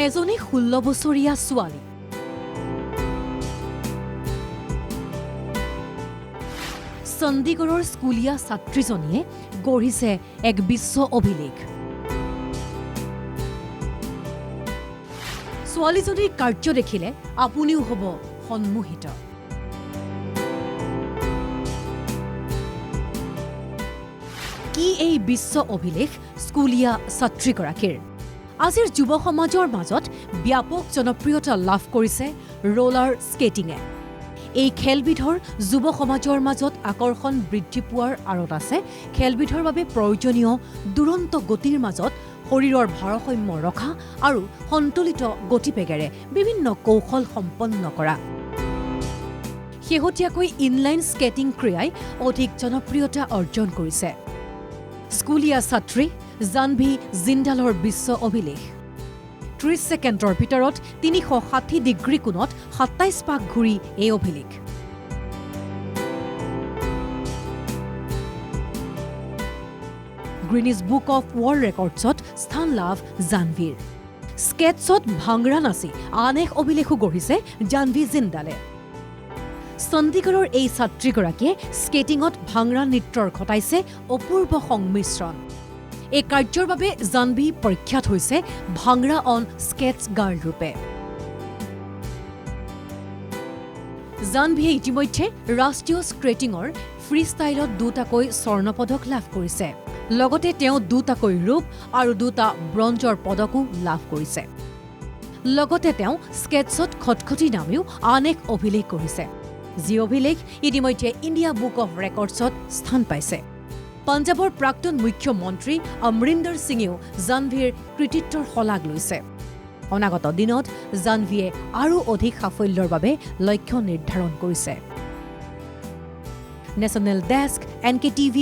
এজনী 16 বছৰীয়া ছোৱালী চণ্ডীগড়ৰ স্কুলীয়া ছাত্ৰীজনীয়ে গঢ়িছে এক বিশ্ব অভিলেখ। ছোৱালীজনীৰ কাৰ্য দেখিলে আপুনিও হ'ব সন্মোহিত। কি এই বিশ্ব অভিলেখ স্কুলীয়া ছাত্ৰীগৰাকীৰ? আজিৰ যুৱ সমাজৰ মাজত ব্যাপক জনপ্ৰিয়তা লাভ কৰিছে ৰোলাৰ স্কেটিঙে। এই খেলবিধৰ যুৱ সমাজৰ মাজত আকৰ্ষণ বৃদ্ধি পোৱাৰ আঁৰত আছে খেলবিধৰ বাবে প্ৰয়োজনীয় দুৰন্ত গতিৰ মাজত শৰীৰৰ ভাৰসাম্য ৰখা আৰু সন্তুলিত গতিবেগেৰে বিভিন্ন কৌশল সম্পন্ন কৰা। শেহতীয়াকৈ ইনলাইন স্কেটিং ক্ৰীড়াই অধিক জনপ্ৰিয়তা অৰ্জন কৰিছে। স্কুলীয়া ছাত্ৰী জাহ্নভী জিন্দালৰ বিশ্ব অভিলেখ 30 ছেকেণ্ডৰ ভিতৰত 360 ডিগ্ৰী কোণত 27 পাক ঘূৰি এই অভিলেখ। গ্ৰীনিজ বুক অফ ৱৰ্ল্ড ৰেকৰ্ডছত স্থান লাভ জাহ্নভীৰ। স্কেটছত ভাংৰা নাচি আন এক অভিলেখো গঢ়িছে জাহ্নভী জিন্দালে। চণ্ডীগড়ৰ এই ছাত্ৰীগৰাকীয়ে স্কেটিঙত ভাংৰা নৃত্যৰ ঘটাইছে অপূৰ্ব সংমিশ্ৰণ। এই কাৰ্যৰ বাবে জাহ্নভী প্ৰখ্যাত হৈছে ভাংৰা অন স্কেটছ গাৰ্ল ৰূপে। জাহ্নভীয়ে ইতিমধ্যে ৰাষ্ট্ৰীয় স্কেটিঙৰ ফ্ৰী ষ্টাইলত 2টাকৈ স্বৰ্ণ পদক লাভ কৰিছে। লগতে তেওঁ 2টাকৈ ৰূপ আৰু 2টা ব্ৰঞ্জৰ পদকো লাভ কৰিছে। লগতে তেওঁ স্কেটছত খটখটি নামেও আন এক অভিলেখ গঢ়িছে, যি অভিলেখ ইতিমধ্যে ইণ্ডিয়া বুক অফ ৰেকৰ্ডছত স্থান পাইছে। পঞ্জাৱৰ প্ৰাক্তন মুখ্যমন্ত্ৰী অমৰিন্দৰ সিঙেও জাহ্নভীৰ কৃতিত্বৰ শলাগ লৈছে। অনাগত দিনত জাহ্নভীয়ে আৰু অধিক সাফল্যৰ বাবে লক্ষ্য নিৰ্ধাৰণ কৰিছে। National desk NKTV+।